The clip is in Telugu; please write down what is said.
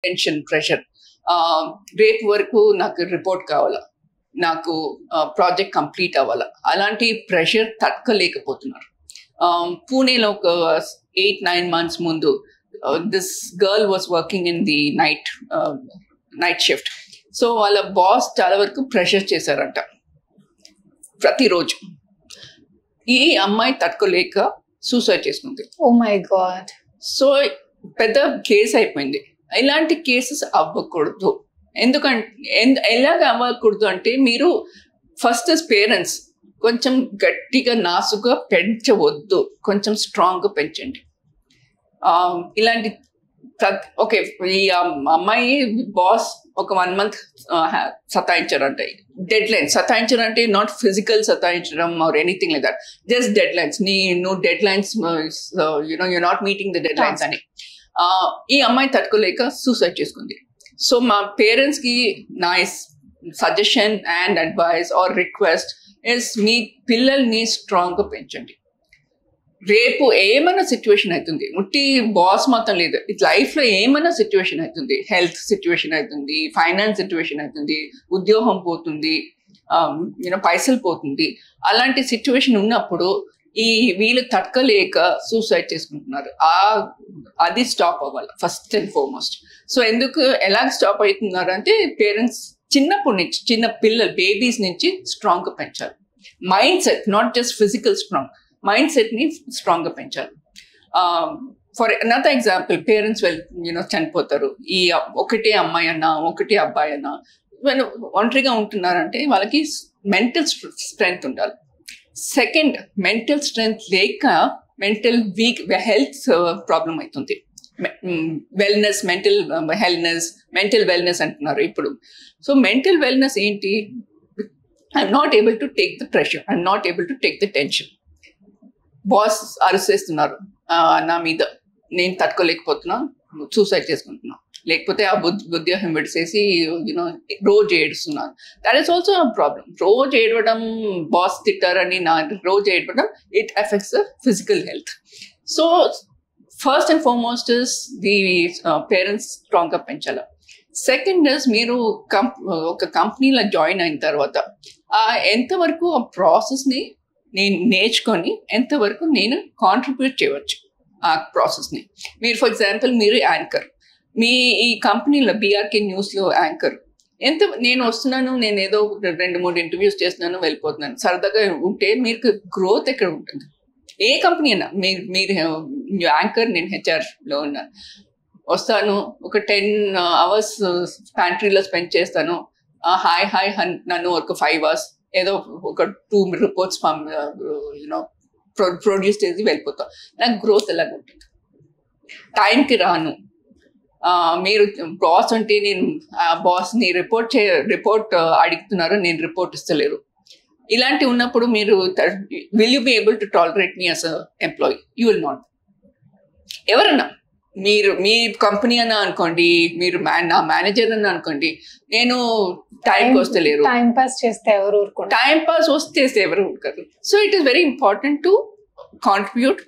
Tension, pressure. రేపు వరకు నాకు రిపోర్ట్ కావాలా, నాకు ప్రాజెక్ట్ కంప్లీట్ అవ్వాలా, అలాంటి ప్రెషర్ తట్టుకోలేకపోతున్నారు. పూణేలో ఒక 8-9 months ముందు this girl was working in the night shift. So వాళ్ళ బాస్ చాలా వరకు ప్రెషర్ చేశారంట ప్రతిరోజు. ఈ అమ్మాయి తట్టుకోలేక సూసైడ్ చేసుకుంది. Oh my god. సో పెద్ద కేసు అయిపోయింది. ఇలాంటి కేసెస్ అవ్వకూడదు. ఎందుకంటే ఎలాగ అవ్వకూడదు అంటే, మీరు ఫస్ట్ పేరెంట్స్ కొంచెం గట్టిగా నాసుగా పెంచవద్దు, కొంచెం స్ట్రాంగ్గా పెంచండి. ఇలాంటి ఓకే, ఈ అమ్మాయి బాస్ ఒక 1 month సతాయించారంట. డెడ్ లైన్స్ సతాయించారంటే నాట్ ఫిజికల్ సతాయించడం or anything like that, just dead lines. నువ్వు dead lines you not meeting the dead lines అని. ఈ అమ్మాయి తట్టుకోలేక సూసైడ్ చేసుకుంది. సో మా పేరెంట్స్కి నా suggestion and advice or request is, మీ పిల్లల్ని స్ట్రాంగ్గా పెంచండి. రేపు ఏమైనా సిచ్యువేషన్ అవుతుంది, ముట్టి బాస్ మొత్తం లేదు, లైఫ్లో ఏమైనా సిచ్యువేషన్ అవుతుంది, హెల్త్ సిచ్యువేషన్ అవుతుంది, ఫైనాన్స్ సిచ్యువేషన్ అవుతుంది, ఉద్యోగం పోతుంది, పైసలు పోతుంది. అలాంటి సిచ్యువేషన్ ఉన్నప్పుడు వీళ్ళు తట్టుకోలేక సూసైడ్ చేసుకుంటున్నారు. అది స్టాప్ అవ్వాలి ఫస్ట్ అండ్ ఫార్మోస్ట్. సో ఎలాగ స్టాప్ అవుతున్నారు అంటే, పేరెంట్స్ చిన్నప్పటి నుంచి, చిన్న పిల్లలు బేబీస్ నుంచి స్ట్రాంగ్గా పెంచాలి. Mind set, not just physical strong, mind సెట్ని స్ట్రాంగ్గా పెంచాలి. ఫర్ అనదర్ ఎగ్జాంపుల్, పేరెంట్స్ చనిపోతారు. ఈ ఒకటే అమ్మాయి అన్నా ఒకటే అబ్బాయి అన్నా ఒంటరిగా ఉంటున్నారంటే వాళ్ళకి మెంటల్ స్ట్రెంగ్త్ ఉండాలి. సెకండ్, మెంటల్ స్ట్రెంగ్త్ లేక మెంటల్ వీక్, హెల్త్ ప్రాబ్లం అవుతుంది. వెల్నెస్, మెంటల్ వెల్నెస్ అంటున్నారు ఇప్పుడు. సో మెంటల్ వెల్నెస్ ఏంటి? I'm not able to take the pressure, I'm not able to take the tension. Boss అరిసేస్తున్నారు నా మీద, నేను తట్టుకోలేకపోతున్నా, సూసైడ్ చేసుకుంటున్నా, లేకపోతే ఆ ఉద్యోగం విడిసేసి రోజు ఏడుస్తున్నాను. That is also problem. రోజు ఏడవడం, బాస్ తిట్టారని రోజు ఏడవడం, it affects the physical health. So first and foremost is the parents స్ట్రాంగ్గా పెంచాలి. సెకండ్ ఇస్, మీరు ఒక కంపెనీలో జాయిన్ అయిన తర్వాత ఎంతవరకు ఆ ప్రాసెస్ని నేను నేర్చుకొని ఎంతవరకు నేను కాంట్రిబ్యూట్ చేయవచ్చు ఆ ప్రాసెస్ని. మీరు ఫర్ ఎగ్జాంపుల్, మీరు యాంకర్, మీ ఈ కంపెనీలో బీఆర్కే న్యూస్లో యాంకర్, నేను వస్తున్నాను, నేను ఏదో 2-3 ఇంటర్వ్యూస్ చేస్తున్నాను, వెళ్ళిపోతున్నాను, సరదాగా ఉంటే మీకు గ్రోత్ ఎక్కడ ఉంటుంది? ఏ కంపెనీ అయినా, మీరు యాంకర్, నేను హెచ్ఆర్లో ఉన్నాను, వస్తాను, ఒక 10 hours ప్యాంట్రీలో స్పెండ్ చేస్తాను, హాయ్ నన్ను ఒక 5 hours ఏదో ఒక 2 reports ప్రొడ్యూస్ చేసి వెళ్ళిపోతాం. నాకు గ్రోత్ ఎలాగ ఉంటుంది? టైంకి రాను. మీరు బాస్ అంటే, నేను బాస్ని రిపోర్ట్ అడుగుతున్నారు, నేను రిపోర్ట్ ఇస్తలేరు. ఇలాంటివి ఉన్నప్పుడు మీరు will you be able to tolerate me as a employee? You will not. ఎవరన్నా, మీ కంపెనీ అన్నా అనుకోండి, మీరు నా మేనేజర్ అన్నా అనుకోండి, నేను టైంకి వస్తలేరు, టైం పాస్ చేస్తే ఎవరు ఊరుకోరు. టైం పాస్ వస్తే ఎవరు ఊరుకోరు. So it is very important to contribute